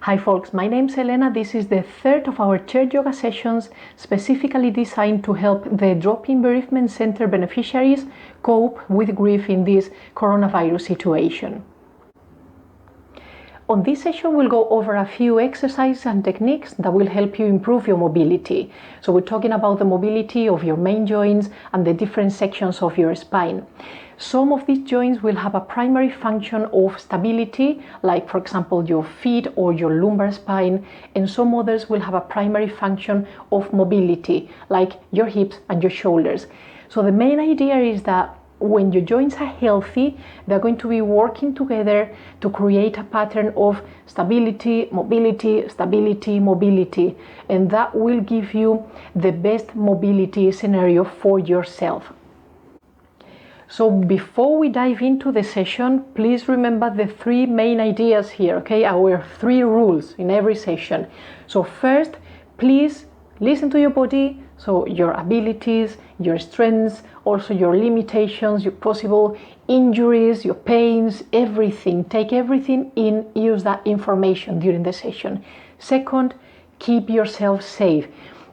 Hi folks, my name's Elena. This is the third of our chair yoga sessions specifically designed to help the Drop-in Bereavement Centre beneficiaries cope with grief in this coronavirus situation. On this session, we'll go over a few exercises and techniques that will help you improve your mobility. So we're talking about the mobility of your main joints and the different sections of your spine. Some of these joints will have a primary function of stability, like for example your feet or your lumbar spine, and some others will have a primary function of mobility, like your hips and your shoulders. So the main idea is that when your joints are healthy, they're going to be working together to create a pattern of stability, mobility, stability, mobility, and that will give you the best mobility scenario for yourself. So before we dive into the session, please remember the three main ideas here, okay? Our three rules in every session. So first, please listen to your body, so your abilities, your strengths, also your limitations, your possible injuries, your pains, everything. Take everything in, use that information during the session. Second, keep yourself safe.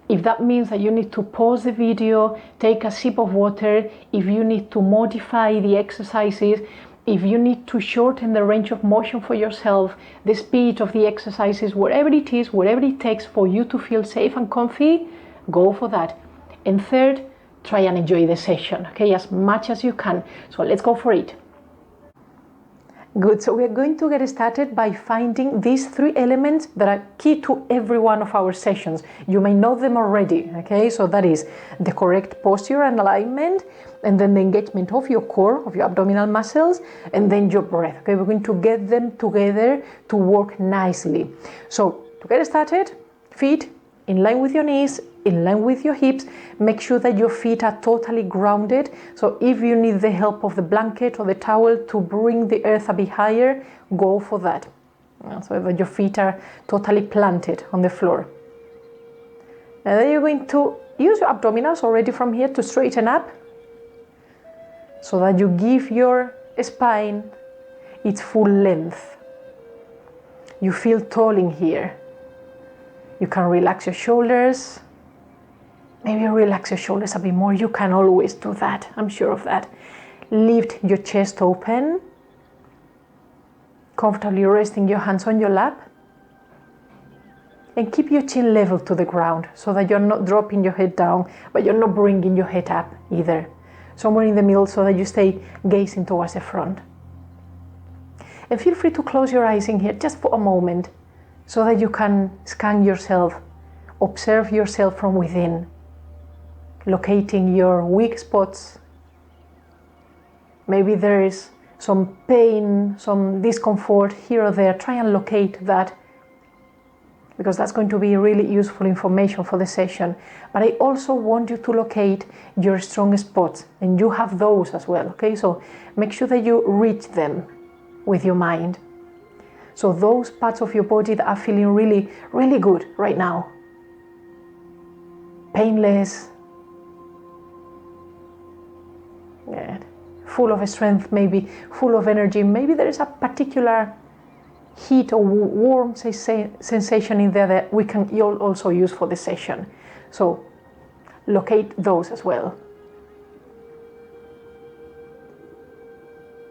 If that means that you need to pause the video, take a sip of water, if you need to modify the exercises, if you need to shorten the range of motion for yourself, the speed of the exercises, whatever it is, whatever it takes for you to feel safe and comfy, go for that. And third, try and enjoy the session, okay, as much as you can. So let's go for it. Good, so we're going to get started by finding these three elements that are key to every one of our sessions. You may know them already, okay? So that is the correct posture and alignment, and then the engagement of your core, of your abdominal muscles, and then your breath, okay? We're going to get them together to work nicely. So to get started, feet in line with your knees, in line with your hips. Make sure that your feet are totally grounded. So if you need the help of the blanket or the towel to bring the earth a bit higher, go for that. So that your feet are totally planted on the floor. And then you're going to use your abdominals already from here to straighten up, so that you give your spine its full length. You feel tall in here. You can relax your shoulders. Maybe relax your shoulders a bit more. You can always do that. I'm sure of that. Lift your chest open. Comfortably resting your hands on your lap. And keep your chin level to the ground so that you're not dropping your head down, but you're not bringing your head up either. Somewhere in the middle so that you stay gazing towards the front. And feel free to close your eyes in here just for a moment so that you can scan yourself, observe yourself from within. Locating your weak spots. Maybe there is some pain, some discomfort here or there. Try and locate that, because that's going to be really useful information for the session. But I also want you to locate your strong spots, and you have those as well, okay? So make sure that you reach them with your mind. So those parts of your body that are feeling really, really good right now. Painless. Good. Full of strength, maybe full of energy. Maybe there is a particular heat or warm sensation in there that we can also use for the session. So locate those as well.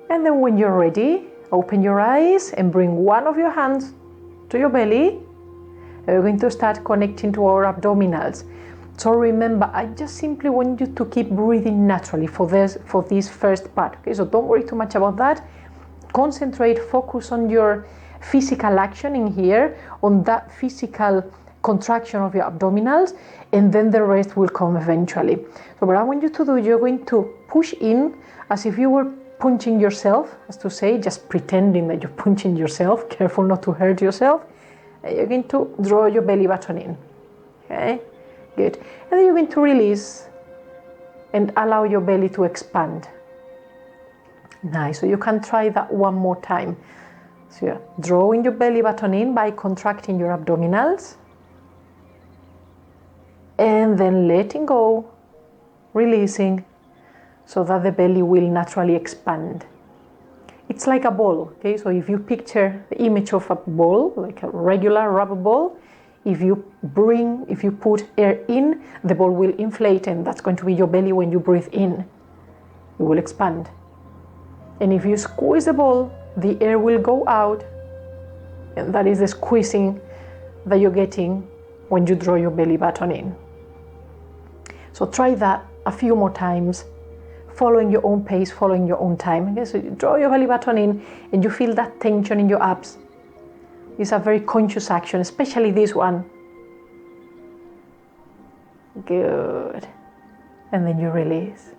And then when you're ready, open your eyes and bring one of your hands to your belly. And we're going to start connecting to our abdominals. So remember, I just simply want you to keep breathing naturally for this first part. Okay, so don't worry too much about that. Concentrate, focus on your physical action in here, on that physical contraction of your abdominals, and then the rest will come eventually. So what I want you to do, you're going to push in as if you were punching yourself, as to say, just pretending that you're punching yourself. Careful not to hurt yourself. And you're going to draw your belly button in. Okay. Good. And then you're going to release and allow your belly to expand. Nice. So you can try that one more time. So you're drawing your belly button in by contracting your abdominals. And then letting go, releasing, so that the belly will naturally expand. it's like a ball, okay? So if you picture the image of a ball, like a regular rubber ball, if you put air in, the ball will inflate, and that's going to be your belly when you breathe in. It will expand. And if you squeeze the ball, the air will go out, and that is the squeezing that you're getting when you draw your belly button in. So try that a few more times, following your own pace, following your own time. Okay, so you draw your belly button in and you feel that tension in your abs. It's a very conscious action, especially this one. Good. And then you release.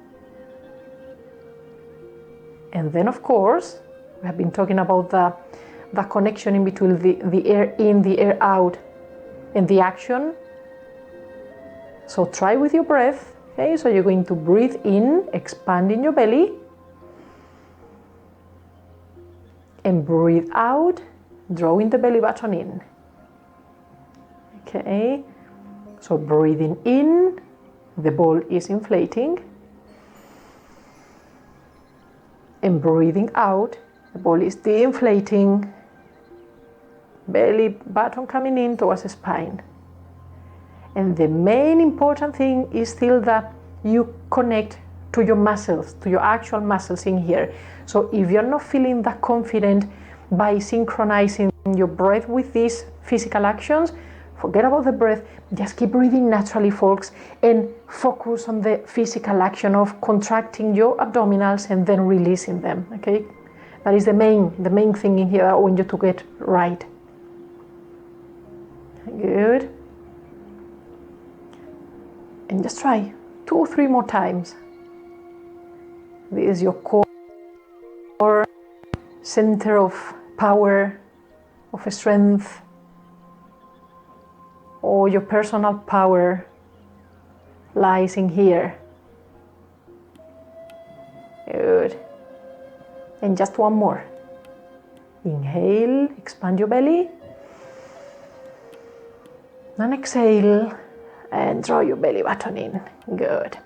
And then, of course, we have been talking about the connection in between the air in, the air out, and the action. So try with your breath. Okay, so you're going to breathe in, expanding your belly, and breathe out, drawing the belly button in. Okay, so breathing in, the ball is inflating, and breathing out, the ball is de-inflating, belly button coming in towards the spine. And the main important thing is still that you connect to your muscles, to your actual muscles in here. So if you're not feeling that confident by synchronizing your breath with these physical actions, forget about the breath, just keep breathing naturally, folks, and focus on the physical action of contracting your abdominals and then releasing them, okay? That is the main thing in here that I want you to get right. Good. And just try 2 or 3 more times. This is your core center of power, of strength, or your personal power lies in here. Good. And just one more. Inhale, expand your belly. And exhale, and draw your belly button in. Good.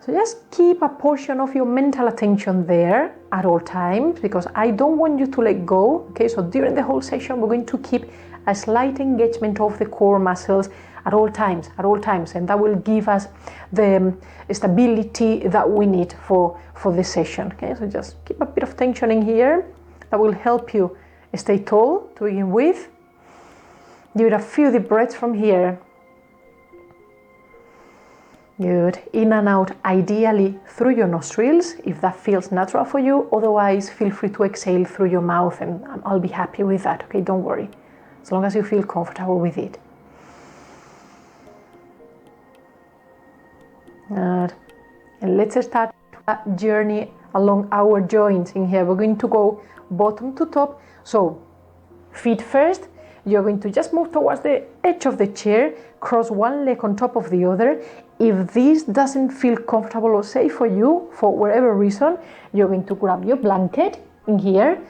So just keep a portion of your mental attention there at all times, because I don't want you to let go. Okay, so during the whole session, we're going to keep a slight engagement of the core muscles at all times, and that will give us the stability that we need for the session. Okay, so just keep a bit of tension in here. That will help you stay tall to begin with. Give it a few deep breaths from here. Good. In and out, ideally through your nostrils, if that feels natural for you. Otherwise, feel free to exhale through your mouth, and I'll be happy with that. Okay, don't worry. As long as you feel comfortable with it. Good. And let's start a journey along our joints in here. We're going to go bottom to top. So, feet first. You're going to just move towards the edge of the chair, cross one leg on top of the other. If this doesn't feel comfortable or safe for you, for whatever reason, you're going to grab your blanket in here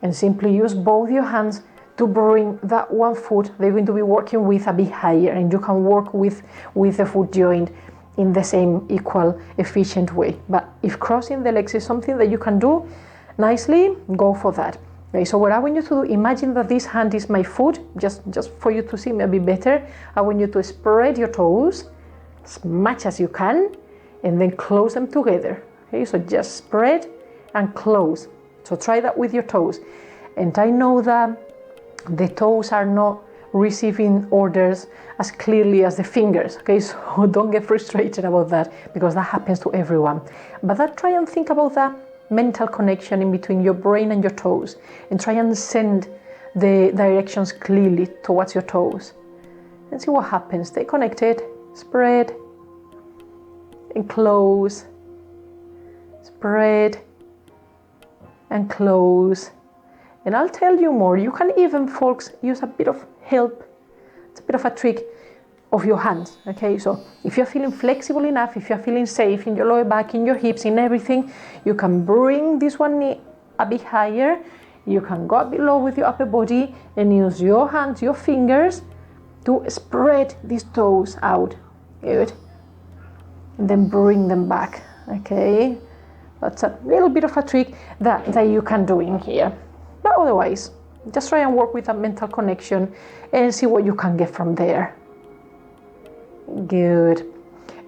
and simply use both your hands to bring that one foot they're going to be working with a bit higher, and you can work with the foot joint in the same equal, efficient way. But if crossing the legs is something that you can do nicely, go for that. Okay, so what I want you to do, imagine that this hand is my foot, just for you to see maybe better. I want you to spread your toes as much as you can, and then close them together. Okay, so just spread and close. So try that with your toes. And I know that the toes are not receiving orders as clearly as the fingers. Okay, so don't get frustrated about that, because that happens to everyone. But try and think about that mental connection in between your brain and your toes, and try and send the directions clearly towards your toes, and see what happens. Stay connected, spread and close, spread and close. And I'll tell you more. You can even, folks, use a bit of help. It's a bit of a trick of your hands. Okay, so if you're feeling flexible enough, if you're feeling safe in your lower back, in your hips, in everything, you can bring this one knee a bit higher. You can go a bit low with your upper body and use your hands, your fingers, to spread these toes out. Good. And then bring them back. Okay, That's a little bit of a trick that you can do in here. But otherwise, just try and work with a mental connection and see what you can get from there. Good.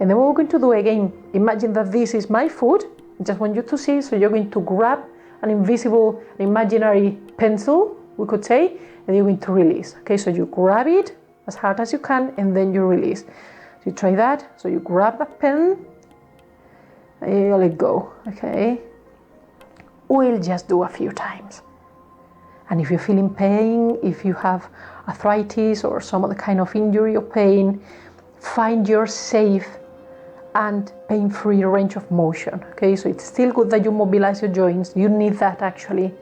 And then what we're going to do again, imagine that this is my foot. I just want you to see, so you're going to grab an invisible, imaginary pencil, we could say, and you're going to release. Okay, so you grab it as hard as you can and then you release. So you try that, so you grab the pen and you let go. Okay, we'll just do a few times. And if you're feeling pain, if you have arthritis or some other kind of injury or pain, find your safe and pain-free range of motion. Okay, so it's still good that you mobilize your joints. You need that actually,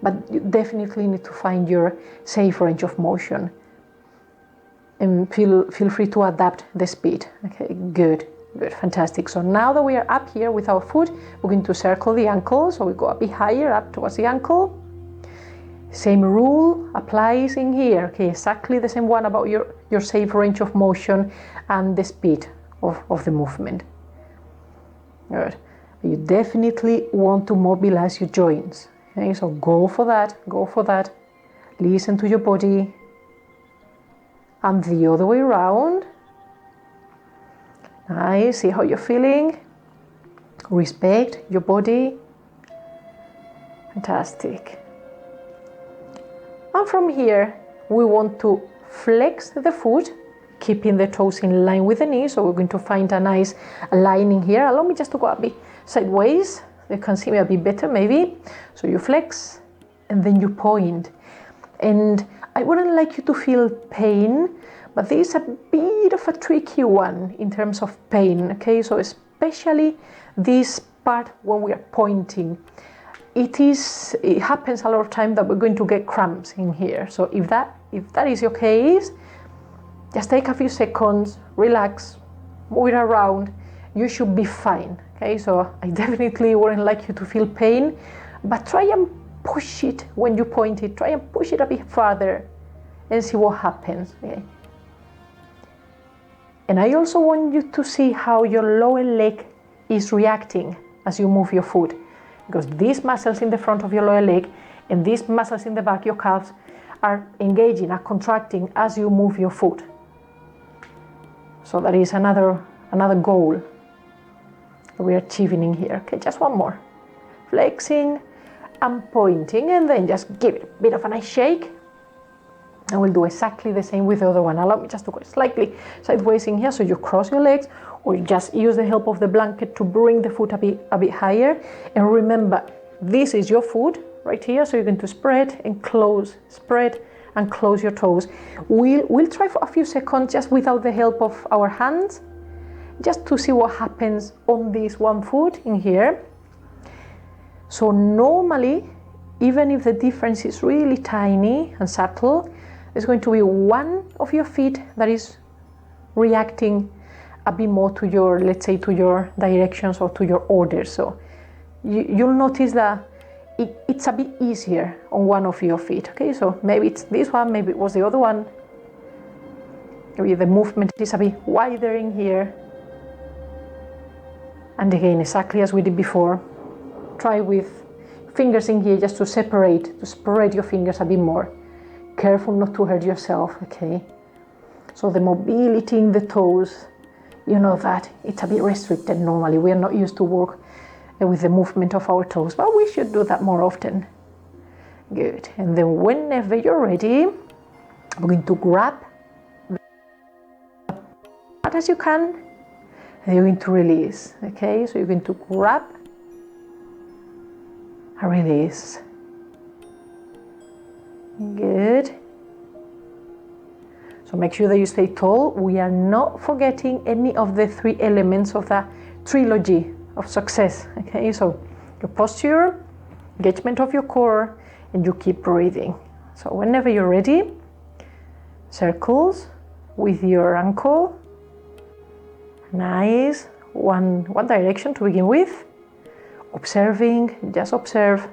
but you definitely need to find your safe range of motion. And feel free to adapt the speed. Okay, good, fantastic. So now that we are up here with our foot, we're going to circle the ankle. So we go a bit higher up towards the ankle. Same rule applies in here. Okay, exactly the same one about your safe range of motion and the speed of the movement. Good. You definitely want to mobilize your joints. Okay, so go for that. Listen to your body. And the other way around. Nice. See how you're feeling. Respect your body. Fantastic. And from here, we want to flex the foot, keeping the toes in line with the knees. So we're going to find a nice lining here. Allow me just to go a bit sideways. You can see me a bit better maybe. So you flex and then you point. And I wouldn't like you to feel pain, but this is a bit of a tricky one in terms of pain. Okay, so especially this part when we are pointing. It happens a lot of time that we're going to get cramps in here. So if that is your case, just take a few seconds, relax, move it around. You should be fine. Okay, so I definitely wouldn't like you to feel pain, but try and push it when you point it. Try and push it a bit farther and see what happens. Okay. And I also want you to see how your lower leg is reacting as you move your foot. Because these muscles in the front of your lower leg and these muscles in the back, your calves, are engaging, are contracting as you move your foot. So that is another goal that we're achieving in here. Okay, just one more. Flexing and pointing, and then just give it a bit of a nice shake. And we'll do exactly the same with the other one. Allow me just to go slightly sideways in here, so you cross your legs, or you just use the help of the blanket to bring the foot a bit higher. And remember, this is your foot right here, so you're going to spread and close your toes. We'll try for a few seconds just without the help of our hands, just to see what happens on this one foot in here. So normally, even if the difference is really tiny and subtle, there's going to be one of your feet that is reacting a bit more to your, let's say, to your directions or to your orders. So you'll notice that it's a bit easier on one of your feet. Okay, so maybe it's this one, maybe it was the other one. Maybe the movement is a bit wider in here. And again, exactly as we did before, try with fingers in here just to spread your fingers a bit more. Careful not to hurt yourself, okay? So the mobility in the toes, you know that it's a bit restricted normally. We are not used to work with the movement of our toes, but we should do that more often. Good. And then whenever you're ready, we're going to grab as hard as you can, and you're going to release, okay? So you're going to grab and release. Good. So make sure that you stay tall. We are not forgetting any of the three elements of the trilogy of success. Okay, so your posture, engagement of your core, and you keep breathing. So whenever you're ready, circles with your ankle. Nice. One direction to begin with. Observing, just observe.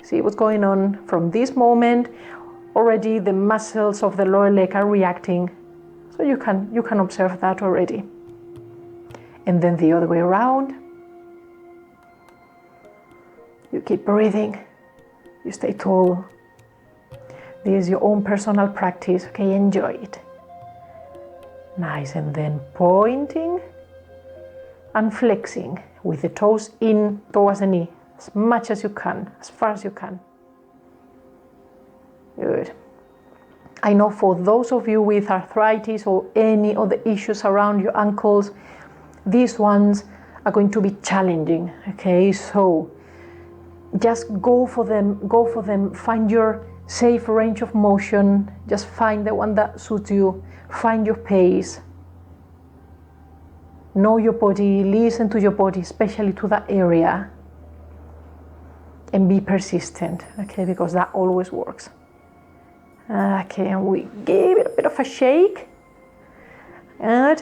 See what's going on from this moment. Already the muscles of the lower leg are reacting, so you can observe that already. And then the other way around. You keep breathing. You stay tall. This is your own personal practice, okay? Enjoy it. Nice, and then pointing and flexing with the toes in towards the knee as much as you can, as far as you can. Good. I know for those of you with arthritis or any other issues around your ankles, these ones are going to be challenging, okay? So just go for them, find your safe range of motion, just find the one that suits you, find your pace. Know your body, listen to your body, especially to that area, and be persistent, okay, because that always works. Okay, and we give it a bit of a shake, and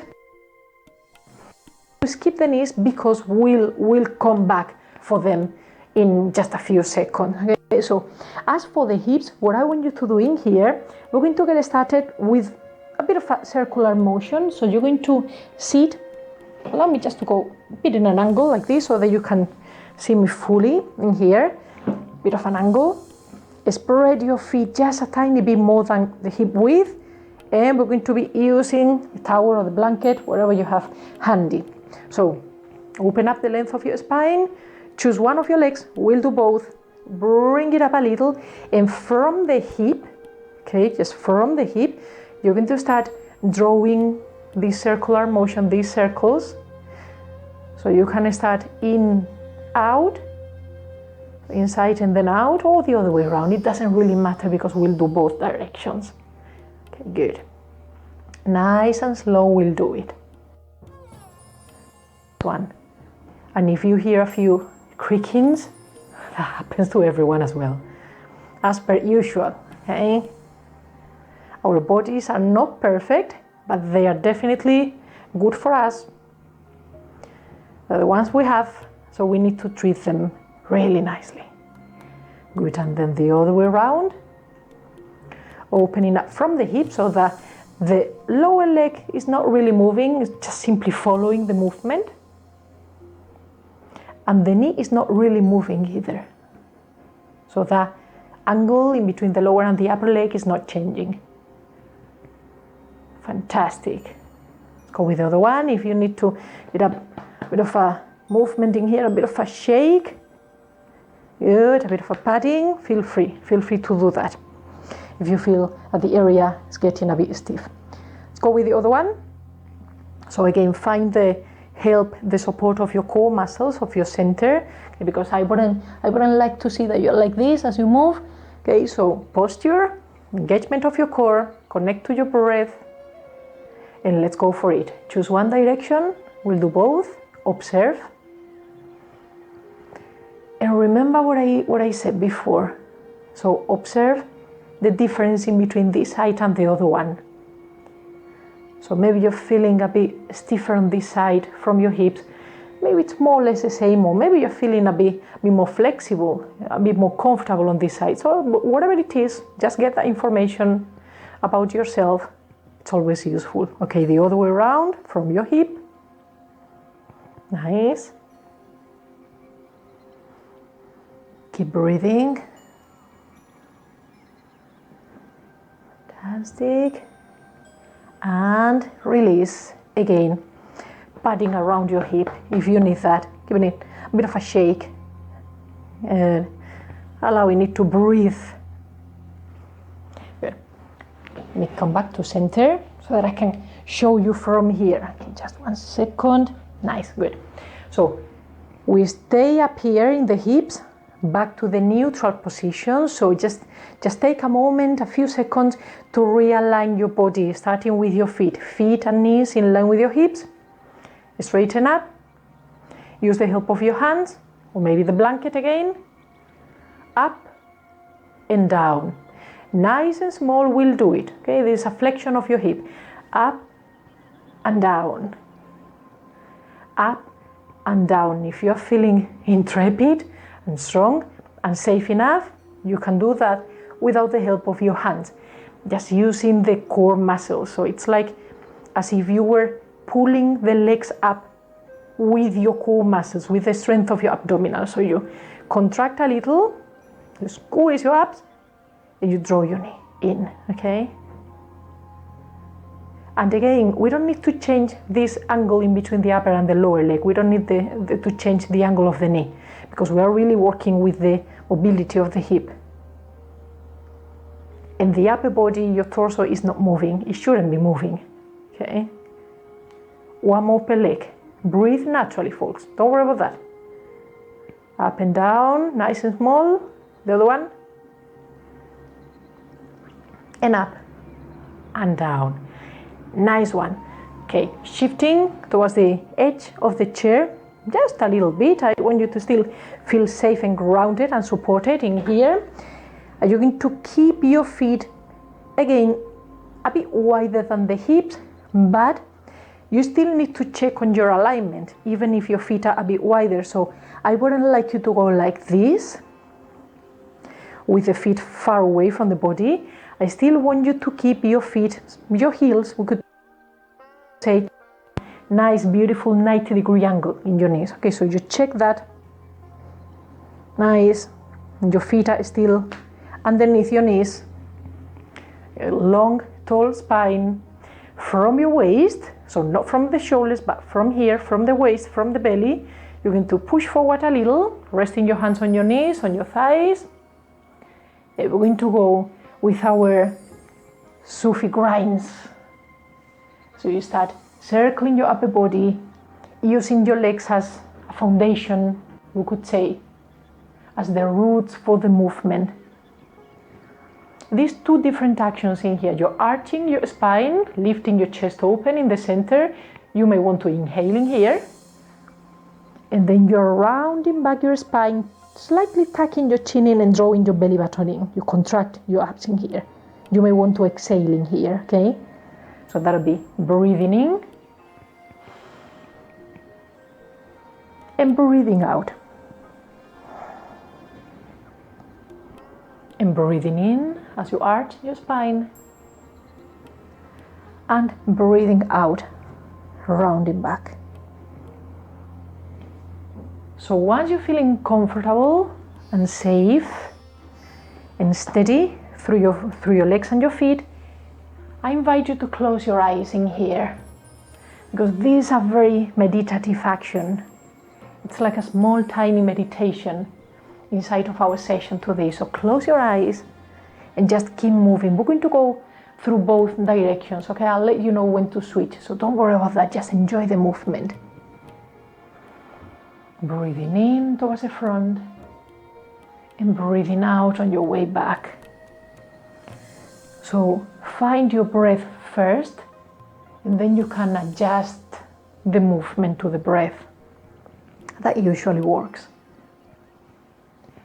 we skip the knees because we'll come back for them in just a few seconds. Okay, so as for the hips, what I want you to do in here, we're going to get started with a bit of a circular motion. So you're going to sit. Allow me just to go a bit in an angle like this so that you can see me fully in here. Bit of an angle. Spread your feet just a tiny bit more than the hip width, and we're going to be using the towel or the blanket, whatever you have handy. So open up the length of your spine, choose one of your legs, we'll do both, bring it up a little, and from the hip, okay, just from the hip, you're going to start drawing this circular motion, these circles. So you can start in, out, inside and then out, or the other way around. It doesn't really matter because we'll do both directions. Okay, good. Nice and slow, we'll do it. One. And if you hear a few creakings, that happens to everyone as well. As per usual, okay? Our bodies are not perfect, but they are definitely good for us. They're the ones we have, so we need to treat them really nicely. Good, and then the other way around. Opening up from the hip so that the lower leg is not really moving, it's just simply following the movement. And the knee is not really moving either. So that angle in between the lower and the upper leg is not changing. Fantastic. Let's go with the other one. If you need to get a bit of a movement in here, a bit of a shake. Good, a bit of a padding, feel free to do that. If you feel that the area is getting a bit stiff. Let's go with the other one. So again, find the support of your core muscles, of your center, okay, because I wouldn't like to see that you're like this as you move. Okay, so posture, engagement of your core, connect to your breath, and let's go for it. Choose one direction, we'll do both, observe. And remember what I said before. So observe the difference in between this side and the other one. So maybe you're feeling a bit stiffer on this side from your hips. Maybe it's more or less the same, or maybe you're feeling a bit more flexible, a bit more comfortable on this side. So whatever it is, just get that information about yourself. It's always useful. Okay, the other way around from your hip. Nice. Keep breathing. Fantastic. And release again, padding around your hip if you need that, giving it a bit of a shake and allowing it to breathe. Good. Let me come back to center so that I can show you from here. Okay, just 1 second. Nice, good. So we stay up here in the hips, back to the neutral position. So just take a moment, a few seconds to realign your body, starting with your feet and knees in line with your hips. Straighten up. Use the help of your hands, or maybe the blanket again. Up and down. Nice and small, we'll do it. Okay, there's a flexion of your hip. Up and down. Up and down. If you're feeling intrepid and strong and safe enough, you can do that without the help of your hands, just using the core muscles. So it's like as if you were pulling the legs up with your core muscles, with the strength of your abdominal. So you Contract a little, you squeeze your abs, and you draw your knee in, okay? And again, we don't need to change this angle in between the upper and the lower leg. We don't need to change the angle of the knee, because we are really working with the mobility of the hip. And the upper body, your torso is not moving. It shouldn't be moving, okay? One more per leg. Breathe naturally, folks. Don't worry about that. Up and down, nice and small. The other one. And up and down. Nice one. Okay, shifting towards the edge of the chair, just a little bit. I want you to still feel safe and grounded and supported in here. And you're going to keep your feet, again, a bit wider than the hips, but you still need to check on your alignment, even if your feet are a bit wider. So I wouldn't like you to go like this, with the feet far away from the body. I still want you to keep your feet, your heels, we could say, nice, beautiful 90-degree angle in your knees. Okay, so you check that. Nice. And your feet are still underneath your knees. A long, tall spine from your waist. So not from the shoulders, but from here, from the waist, from the belly. You're going to push forward a little, resting your hands on your knees, on your thighs. And we're going to go with our Sufi grinds. So you start circling your upper body, using your legs as a foundation, we could say, as the roots for the movement. These two different actions in here, you're arching your spine, lifting your chest open in the center. You may want to inhale in here. And then you're rounding back your spine, slightly tucking your chin in and drawing your belly button in. You contract your abs in here. You may want to exhale in here, okay? So that'll be breathing in and breathing out. And breathing in as you arch your spine. And breathing out, rounding back. So once you're feeling comfortable and safe and steady through your legs and your feet, I invite you to close your eyes in here, because this is a very meditative action. It's like a small, tiny meditation inside of our session today. So close your eyes and just keep moving. We're going to go through both directions, okay? I'll let you know when to switch, so don't worry about that. Just enjoy the movement. Breathing in towards the front and breathing out on your way back. So find your breath first, and then you can adjust the movement to the breath. That usually works.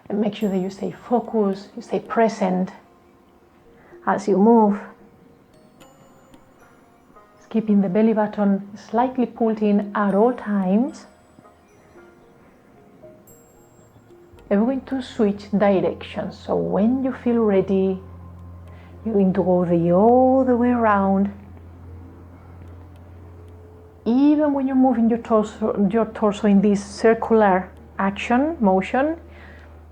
And make sure that you stay focused, you stay present as you move. Keeping the belly button slightly pulled in at all times. And we're going to switch directions. So when you feel ready, you're going to go all the way around. Even when you're moving your torso in this circular motion,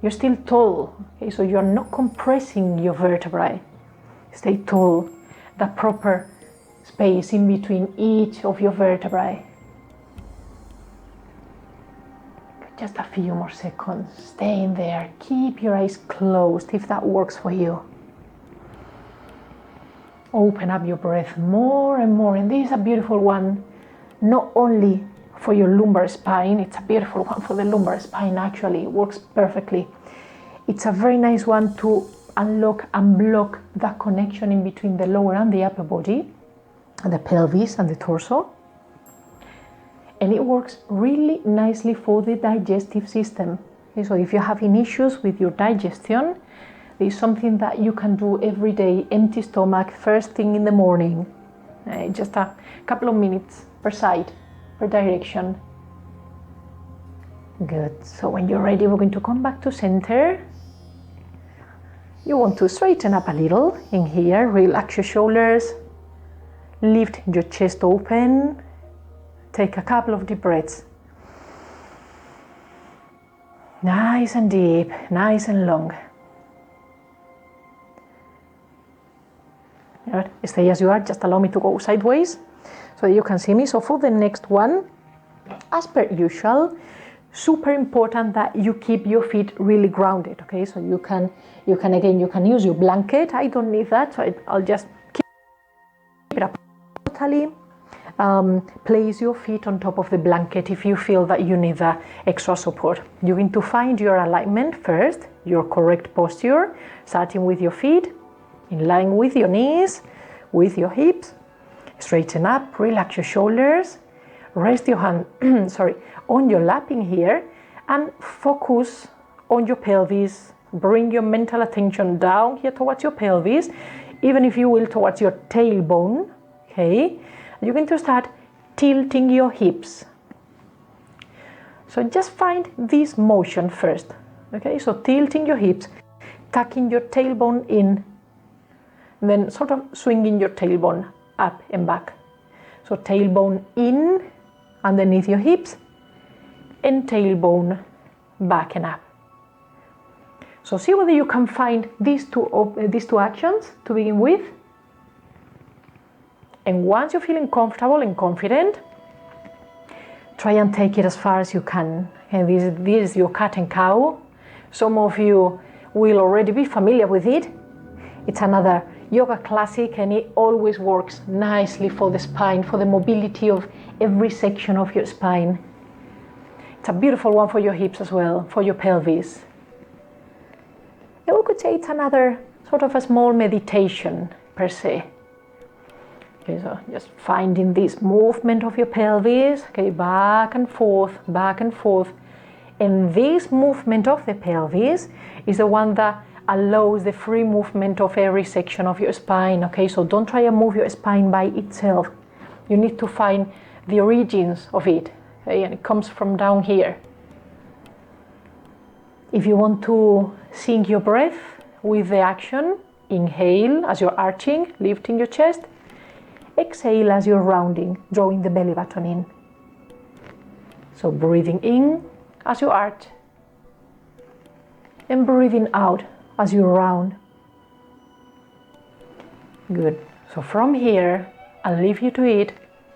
you're still tall. Okay? So you're not compressing your vertebrae. Stay tall. The proper space in between each of your vertebrae. Just a few more seconds. Stay in there. Keep your eyes closed if that works for you. Open up your breath more and more. And this is a beautiful one, not only for your lumbar spine, it's a beautiful one for the lumbar spine actually. It works perfectly. It's a very nice one to unlock and block that connection in between the lower and the upper body, and the pelvis and the torso. And it works really nicely for the digestive system. Okay, so if you're having issues with your digestion, there's something that you can do every day, empty stomach, first thing in the morning. Just a couple of minutes per side, per direction. Good. So when you're ready, we're going to come back to center. You want to straighten up a little in here, relax your shoulders, lift your chest open. Take a couple of deep breaths. Nice and deep, nice and long. Right. Stay as you are, just allow me to go sideways so that you can see me. So for the next one, as per usual, super important that you keep your feet really grounded, okay? So you can use your blanket. I don't need that, so I'll just keep it up totally. Place your feet on top of the blanket if you feel that you need that extra support. You're going to find your alignment first, your correct posture, starting with your feet in line with your knees, with your hips. Straighten up, relax your shoulders, rest your hand on your lap in here, and focus on your pelvis. Bring your mental attention down here towards your pelvis, even if you will towards your tailbone, okay? You're going to start tilting your hips. So just find this motion first, okay? So tilting your hips, tucking your tailbone in, then sort of swinging your tailbone up and back. So tailbone in underneath your hips and tailbone back and up. So see whether you can find these two actions to begin with. And once you're feeling comfortable and confident, try and take it as far as you can. And this is your cat and cow. Some of you will already be familiar with it. It's another yoga classic, and it always works nicely for the spine, for the mobility of every section of your spine. It's a beautiful one for your hips as well, for your pelvis. And we could say it's another sort of a small meditation per se. Okay, so just finding this movement of your pelvis, okay, back and forth, back and forth. And this movement of the pelvis is the one that allows the free movement of every section of your spine, okay? So don't try and move your spine by itself. You need to find the origins of it, okay? And it comes from down here. If you want to sync your breath with the action, inhale as you're arching, lifting your chest. Exhale as you're rounding, drawing the belly button in. So breathing in as you arch, and breathing out as you round. Good. So from here, I'll leave you to it.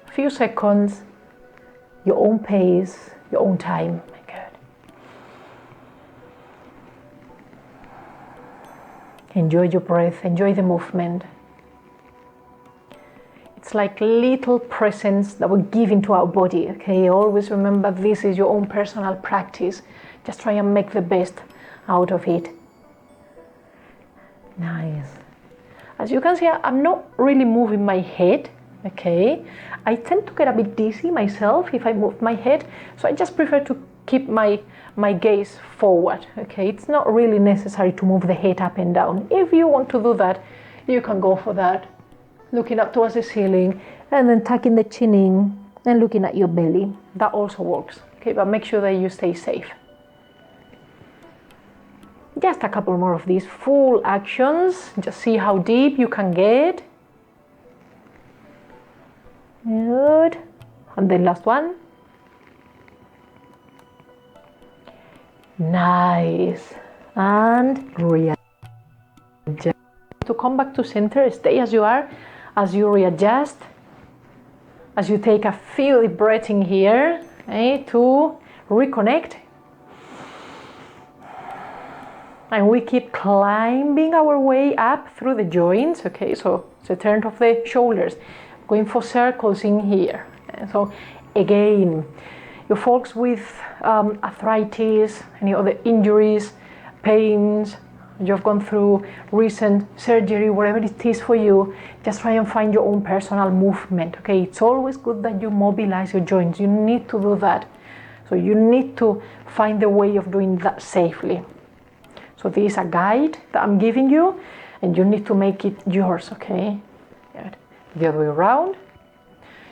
A few seconds, your own pace, your own time. Good. Enjoy your breath, enjoy the movement. It's like little presents that we give into our body, okay? Always remember this is your own personal practice. Just try and make the best out of it. Nice. As you can see, I'm not really moving my head, okay? I tend to get a bit dizzy myself if I move my head, so I just prefer to keep my gaze forward, okay? It's not really necessary to move the head up and down. If you want to do that, you can go for that. Looking up towards the ceiling and then tucking the chin in and looking at your belly. That also works, okay? But make sure that you stay safe. Just a couple more of these full actions. Just see how deep you can get. Good. And then last one. Nice. And readjust. To come back to center, stay as you are. As you readjust, as you take a few deep breaths in here, okay, to reconnect. And we keep climbing our way up through the joints, okay, so it's a turn of the shoulders, going for circles in here. And so again, you folks with arthritis, any other injuries, pains, you've gone through recent surgery, whatever it is for you, just try and find your own personal movement, okay? It's always good that you mobilize your joints. You need to do that. So you need to find the way of doing that safely. So this is a guide that I'm giving you, and you need to make it yours, okay? Good. The other way around.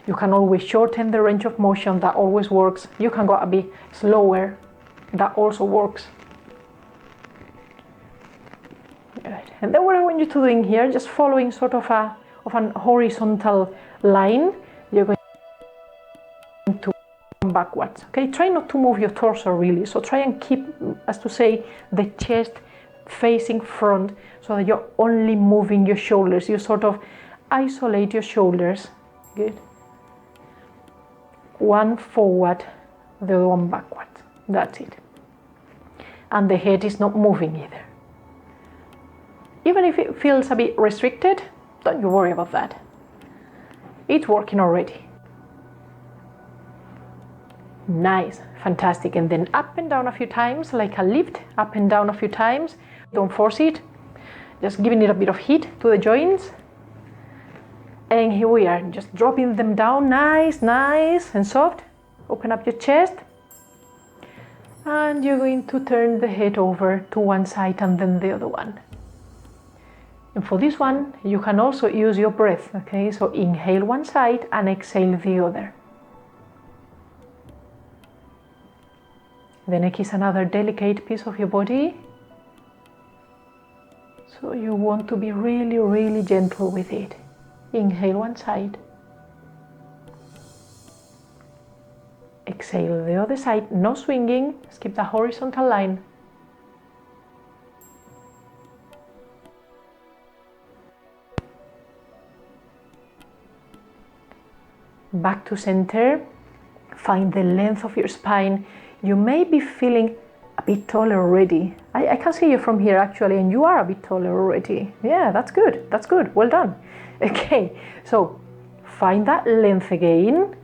You can always shorten the range of motion. That always works. You can go a bit slower. That also works. Good. And then what I want you to do in here, just following sort of an horizontal line, you're going to come backwards. Okay, try not to move your torso really. So try and keep as to say, the chest facing front, so that you're only moving your shoulders. You sort of isolate your shoulders. Good. One forward, the other one backward. That's it. And the head is not moving either. Even if it feels a bit restricted, don't you worry about that. It's working already. Nice, fantastic. And then up and down a few times, like a lift, up and down a few times. Don't force it, just giving it a bit of heat to the joints. And here we are, just dropping them down, nice, nice and soft. Open up your chest. And you're going to turn the head over to one side and then the other one. And for this one, you can also use your breath, okay? So inhale one side and exhale the other. The neck is another delicate piece of your body. So you want to be really, really gentle with it. Inhale one side. Exhale the other side, no swinging, just keep the horizontal line. Back to center, find the length of your spine. You may be feeling a bit taller already. I can see you from here actually, and you are a bit taller already. Yeah, that's good, well done. Okay, so find that length again,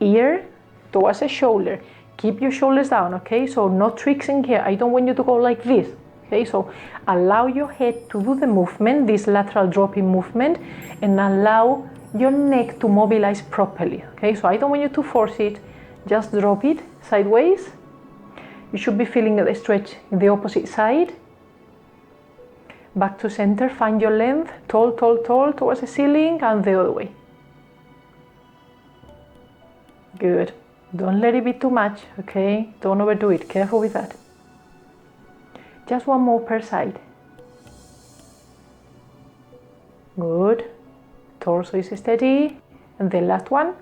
ear towards the shoulder. Keep your shoulders down, okay? So no tricks in here. I don't want you to go like this, okay? So allow your head to do the movement, this lateral drop-in movement, and allow your neck to mobilize properly, okay? So I don't want you to force it, just drop it sideways. You should be feeling the stretch in the opposite side. Back to center, find your length, tall, tall, tall towards the ceiling, and the other way. Good. Don't let it be too much, okay? Don't overdo it, careful with that. Just one more per side. Good. Torso is steady. And the last one.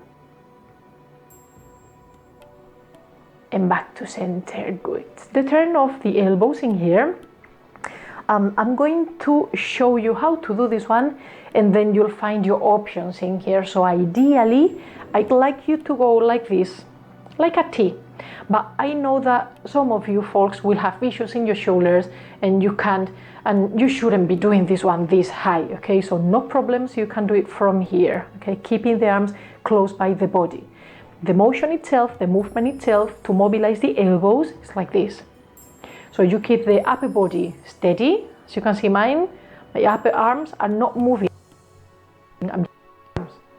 And back to center, good. The turn of the elbows in here. I'm going to show you how to do this one, and then you'll find your options in here. So ideally, I'd like you to go like this, like a T. But I know that some of you folks will have issues in your shoulders, and you can't, and you shouldn't be doing this one this high, okay? So no problems, you can do it from here, okay? Keeping the arms close by the body. The motion itself, the movement itself, to mobilize the elbows is like this. So you keep the upper body steady. As you can see mine, my upper arms are not moving.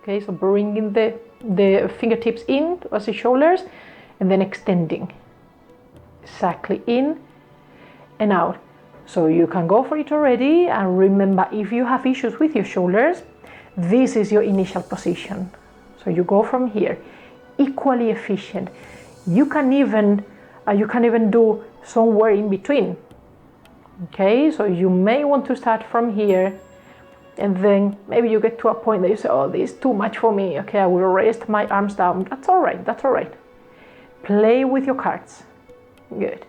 Okay, so bringing the fingertips in towards the shoulders and then extending. Exactly, in and out. So you can go for it already, and remember, if you have issues with your shoulders, this is your initial position. So you go from here, equally efficient. You can even do somewhere in between. Okay, so you may want to start from here, and then maybe you get to a point that you say, oh, this is too much for me. Okay, I will rest my arms down. That's all right, that's all right. Play with your cards. Good.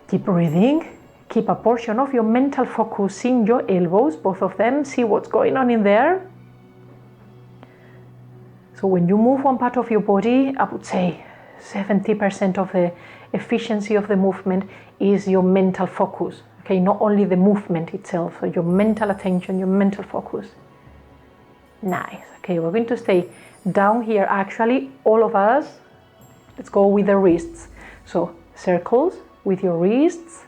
Keep breathing. Keep a portion of your mental focus in your elbows, both of them. See what's going on in there. So when you move one part of your body, I would say 70% of the efficiency of the movement is your mental focus. Okay, not only the movement itself, so your mental attention, your mental focus. Nice. Okay, we're going to stay down here. Actually, all of us, let's go with the wrists. So circles with your wrists.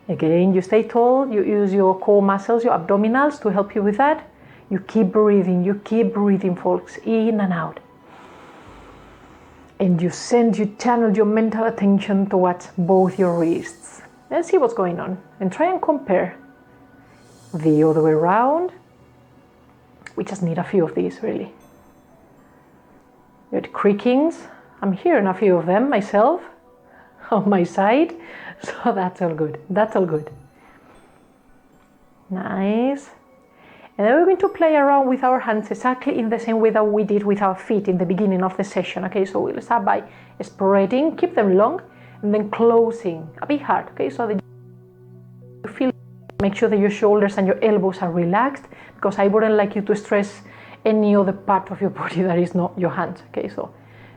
Again, you stay tall, you use your core muscles, your abdominals to help you with that. You keep breathing, folks, in and out. And you channel your mental attention towards both your wrists. And see what's going on. And try and compare. The other way around. We just need a few of these, really. Good creakings. I'm hearing a few of them myself on my side. So that's all good. That's all good. Nice. And then we're going to play around with our hands exactly in the same way that we did with our feet in the beginning of the session. Okay, so we'll start by spreading, keep them long, and then closing a bit hard, okay, so that you feel. Make sure that your shoulders and your elbows are relaxed, because I wouldn't like you to stress any other part of your body that is not your hands, okay, so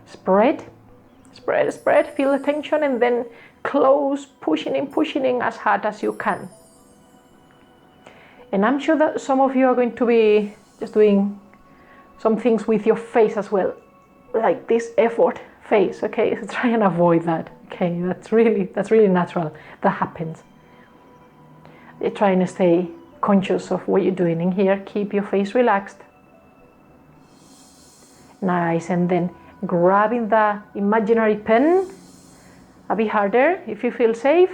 spread, feel the tension, and then close, pushing in as hard as you can. And I'm sure that some of you are going to be just doing some things with your face as well, like this effort face, okay, so try and avoid that, okay, that's really natural, that happens. You're trying to stay conscious of what you're doing in here, keep your face relaxed. Nice, and then grabbing the imaginary pen a bit harder if you feel safe,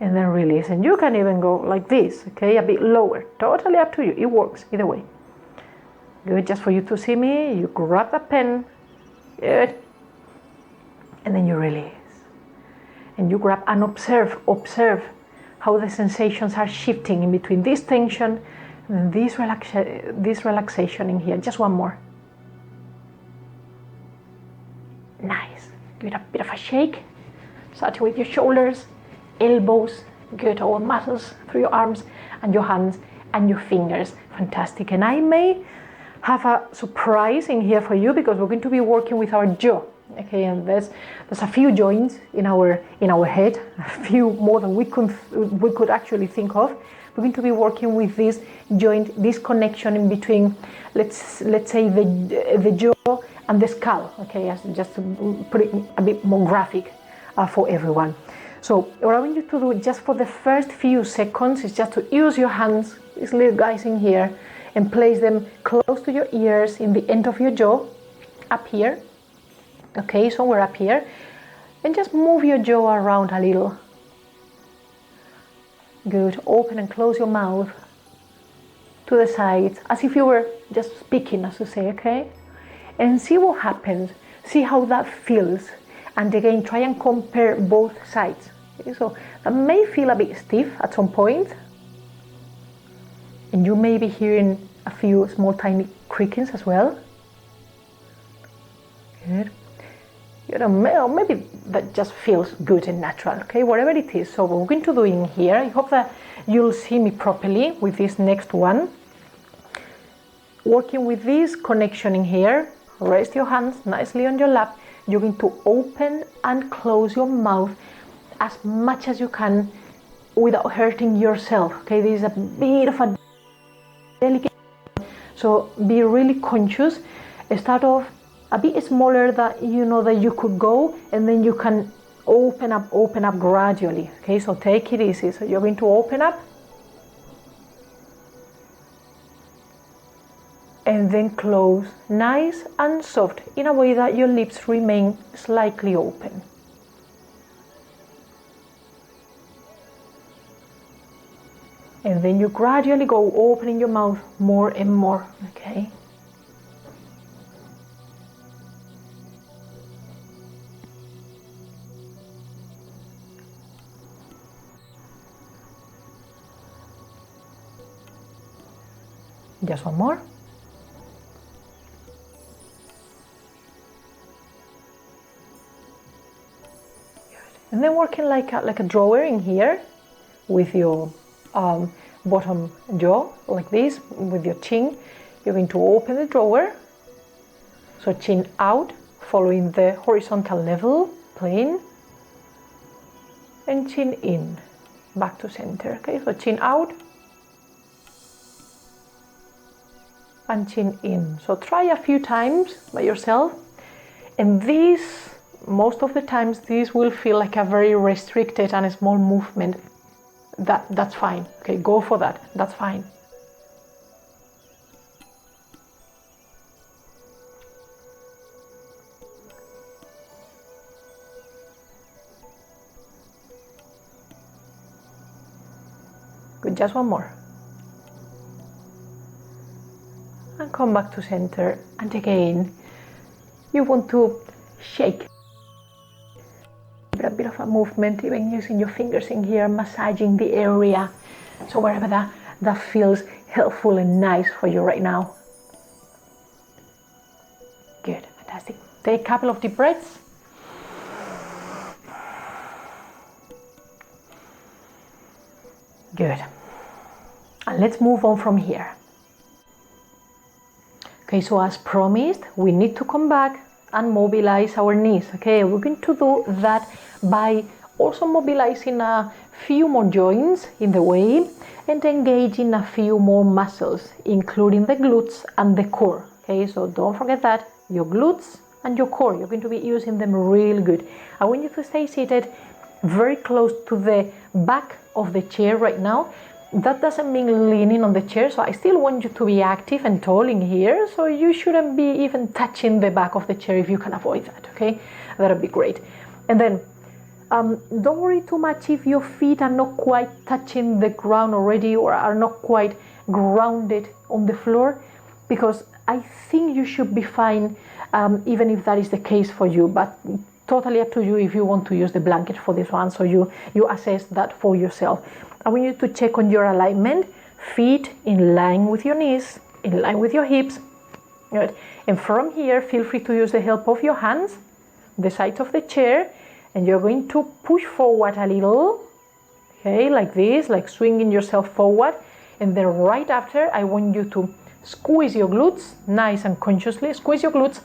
and then release. And you can even go like this, okay, a bit lower, totally up to you, it works either way. Good, just for you to see me, you grab the pen, good, and then you release. And you grab and observe how the sensations are shifting in between this tension and this relaxation in here. Just one more. Nice. Good, a bit of a shake. Starting with your shoulders, elbows, good, all muscles through your arms and your hands and your fingers. Fantastic. And I may have a surprise in here for you, because we're going to be working with our jaw. Okay, and there's a few joints in our head, a few more than we could actually think of. We're going to be working with this joint, this connection in between, let's say the jaw and the skull. Okay, just to put it a bit more graphic for everyone. So what I want you to do just for the first few seconds is just to use your hands, these little guys in here, and place them close to your ears in the end of your jaw, up here. Okay, somewhere up here, and just move your jaw around a little. Good, open and close your mouth to the sides, as if you were just speaking, as you say, okay? And see what happens, see how that feels, and again, try and compare both sides. Okay, so that may feel a bit stiff at some point, and you may be hearing a few small tiny creakings as well. Good. Maybe that just feels good and natural, okay, whatever it is. So what we're going to do in here, I hope that you'll see me properly with this next one. Working with this connection in here, rest your hands nicely on your lap. You're going to open and close your mouth as much as you can without hurting yourself, okay. This is a bit of a delicate, so be really conscious. Start off a bit smaller that you know that you could go, and then you can open up gradually, okay, so take it easy. So you're going to open up and then close, nice and soft, in a way that your lips remain slightly open. And then you gradually go opening your mouth more and more, okay. Just one more. And then working like a drawer in here with your bottom jaw, like this, with your chin. You're going to open the drawer, so chin out, following the horizontal level, plane, and chin in, back to center, okay, so chin out, and chin in. So try a few times by yourself, and this, most of the times, this will feel like a very restricted and a small movement. That's fine, okay, go for that, that's fine. Good, just one more. And come back to center, and again you want to shake, a bit of a movement, even using your fingers in here, massaging the area, so wherever that feels helpful and nice for you right now. Good, fantastic. Take a couple of deep breaths. Good. And let's move on from here. Okay, so as promised, we need to come back and mobilize our knees. Okay, we're going to do that by also mobilizing a few more joints in the way and engaging a few more muscles, including the glutes and the core. Okay, so don't forget that, your glutes and your core, you're going to be using them real good. I want you to stay seated very close to the back of the chair right now. That doesn't mean leaning on the chair, so I still want you to be active and tall in here, so you shouldn't be even touching the back of the chair if you can avoid that, okay? That would be great. And then don't worry too much if your feet are not quite touching the ground already or are not quite grounded on the floor, because I think you should be fine even if that is the case for you, but totally up to you if you want to use the blanket for this one, so you assess that for yourself. I want you to check on your alignment, feet in line with your knees, in line with your hips. Good. And from here, feel free to use the help of your hands, the sides of the chair, and you're going to push forward a little, okay, like this, like swinging yourself forward. And then right after, I want you to squeeze your glutes, nice and consciously, squeeze your glutes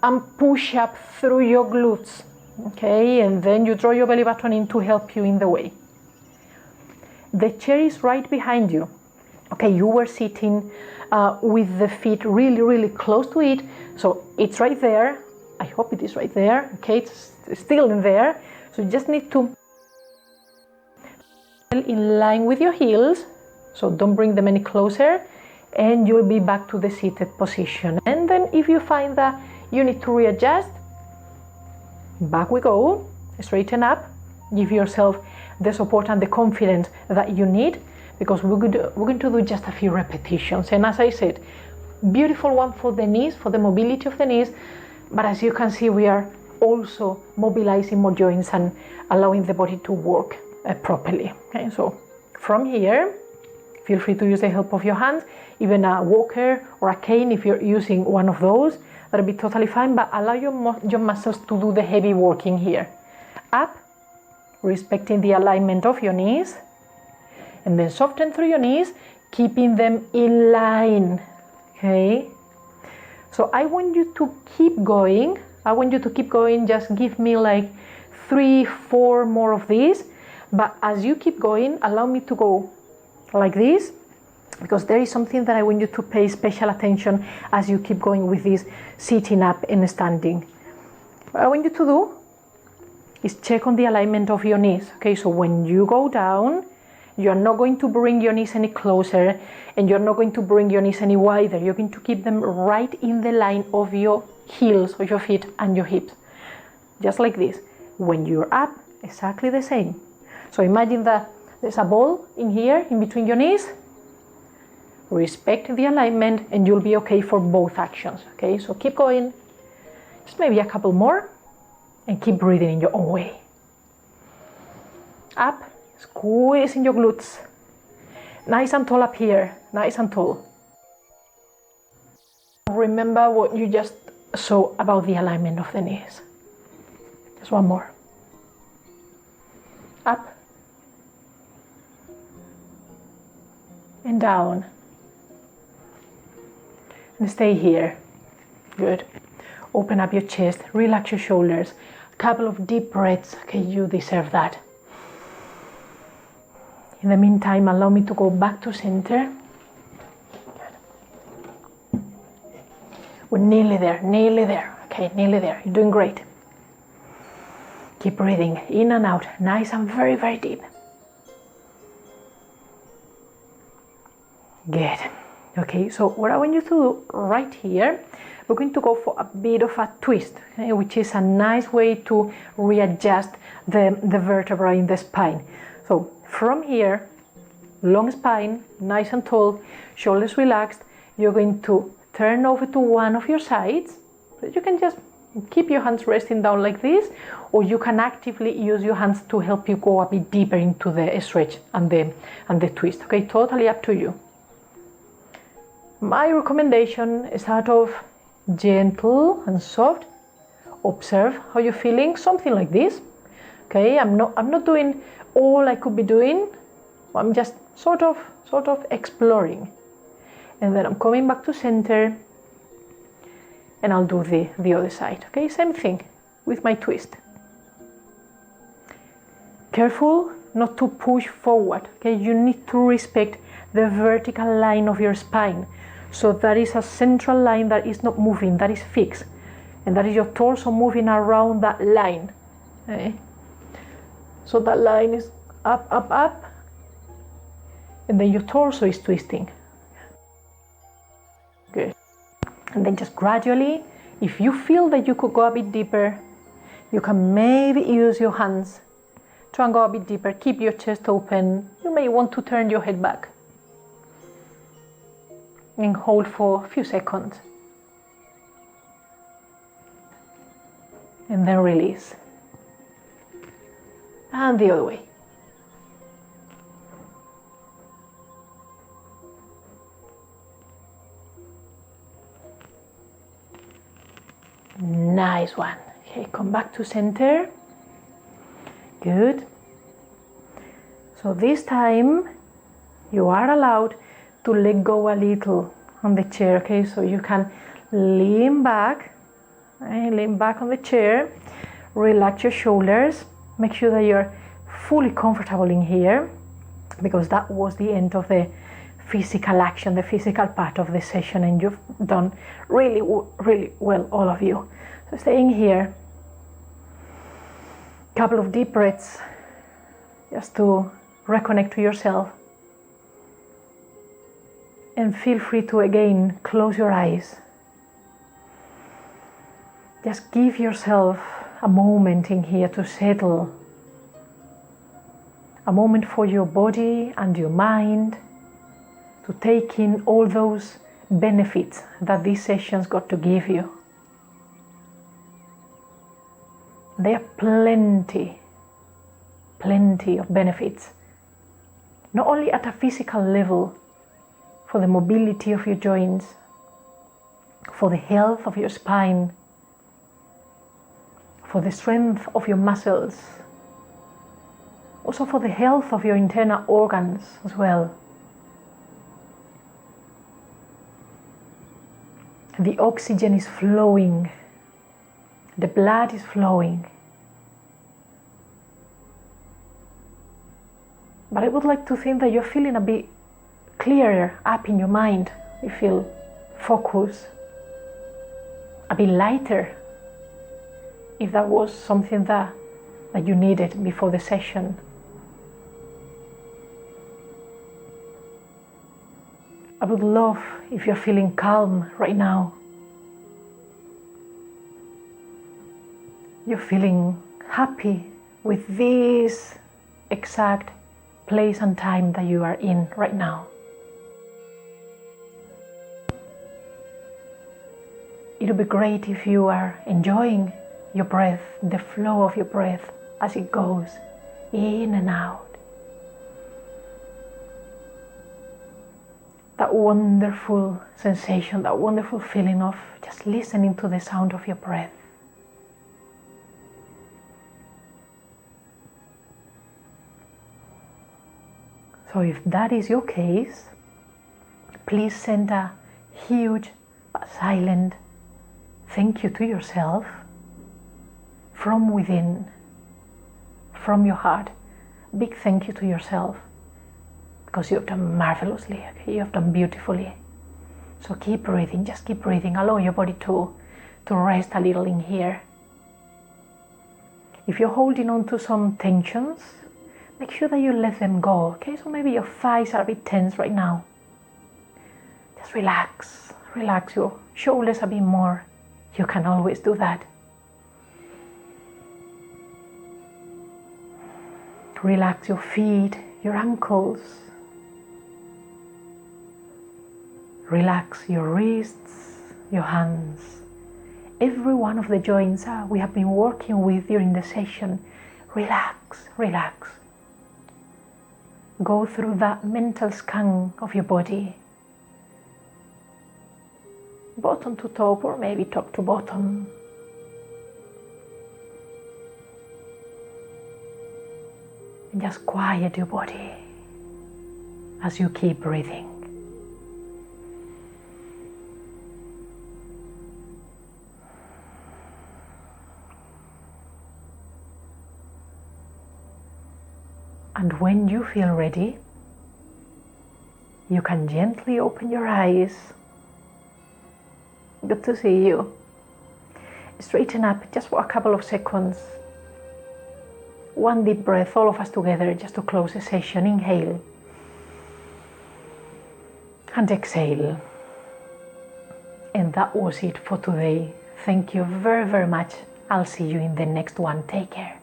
and push up through your glutes, okay? And then you draw your belly button in to help you in the way. The chair is right behind you. Okay, you were sitting with the feet really, really close to it. So it's right there. I hope it is right there. Okay, it's still in there. So you just need to in line with your heels. So don't bring them any closer. And you'll be back to the seated position. And then if you find that you need to readjust, back we go. Straighten up. Give yourself the support and the confidence that you need, because we're going to do just a few repetitions. And as I said, beautiful one for the knees, for the mobility of the knees, but as you can see, we are also mobilizing more joints and allowing the body to work properly. Okay, so from here, feel free to use the help of your hands, even a walker or a cane if you're using one of those, that'll be totally fine, but allow your muscles to do the heavy working here. Up, respecting the alignment of your knees, and then soften through your knees, keeping them in line, okay? So I want you to keep going. Just give me like 3-4 more of these, but as you keep going, allow me to go like this, because there is something that I want you to pay special attention as you keep going with this sitting up and standing. What I want you to do is check on the alignment of your knees. Okay, so when you go down, you're not going to bring your knees any closer, and you're not going to bring your knees any wider. You're going to keep them right in the line of your heels, of your feet and your hips. Just like this. When you're up, exactly the same. So imagine that there's a ball in here, in between your knees. Respect the alignment and you'll be okay for both actions. Okay, so keep going. Just maybe a couple more. And keep breathing in your own way. Up, squeezing your glutes. Nice and tall up here, nice and tall. Remember what you just saw about the alignment of the knees. Just one more. Up. And down. And stay here. Good. Open up your chest, relax your shoulders. A couple of deep breaths. Okay, you deserve that. In the meantime, allow me to go back to center. Good. We're nearly there. Okay, nearly there. You're doing great. Keep breathing in and out, nice and very, very deep. Good. Okay, so what I want you to do right here, we're going to go for a bit of a twist, okay, which is a nice way to readjust the vertebra in the spine. So from here, long spine, nice and tall, shoulders relaxed, you're going to turn over to one of your sides. So you can just keep your hands resting down like this, or you can actively use your hands to help you go a bit deeper into the stretch and the twist. Okay, totally up to you. My recommendation is start off gentle and soft. Observe how you're feeling, something like this. Okay, I'm not doing all I could be doing. I'm just sort of exploring. And then I'm coming back to center, and I'll do the other side. Okay, same thing with my twist. Careful not to push forward. Okay, you need to respect the vertical line of your spine. So that is a central line that is not moving, that is fixed. And that is your torso moving around that line. Okay? So that line is up, up, up. And then your torso is twisting. Good. And then just gradually, if you feel that you could go a bit deeper, you can maybe use your hands. Try and go a bit deeper. Keep your chest open. You may want to turn your head back. And hold for a few seconds. And then release. And the other way. Nice one. Okay, come back to center. Good. So this time you are allowed to let go a little on the chair, okay? So you can lean back, lean back on the chair, relax your shoulders, make sure that you're fully comfortable in here, because that was the end of the physical action, the physical part of the session, and you've done really well, all of you. So staying here, couple of deep breaths just to reconnect to yourself. And feel free to again close your eyes. Just give yourself a moment in here to settle. A moment for your body and your mind to take in all those benefits that these sessions got to give you. There are plenty of benefits, not only at a physical level, for the mobility of your joints, for the health of your spine, for the strength of your muscles, also for the health of your internal organs as well. The oxygen is flowing, the blood is flowing. But I would like to think that you're feeling a bit clearer up in your mind. You feel focused, a bit lighter, if that was something that you needed before the session. I would love if you're feeling calm right now. You're feeling happy with this exact place and time that you are in right now. It would be great if you are enjoying your breath, the flow of your breath as it goes in and out. That wonderful sensation, that wonderful feeling of just listening to the sound of your breath. So if that is your case, please send a huge but silent thank you to yourself from within, from your heart. Big thank you to yourself, because you have done marvelously, okay? You have done beautifully. So keep breathing, just keep breathing. Allow your body to rest a little in here. If you're holding on to some tensions, make sure that you let them go, okay? So maybe your thighs are a bit tense right now. Just relax your shoulders a bit more. You can always do that. Relax your feet, your ankles. Relax your wrists, your hands. Every one of the joints we have been working with during the session. Relax. Go through that mental scan of your body. Bottom to top, or maybe top to bottom. And just quiet your body. as you keep breathing. And when you feel ready, you can gently open your eyes. Good to see you. Straighten up just for a couple of seconds. One deep breath, all of us together, just to close the session. Inhale. And exhale. And that was it for today. Thank you very, very much. I'll see you in the next one. Take care.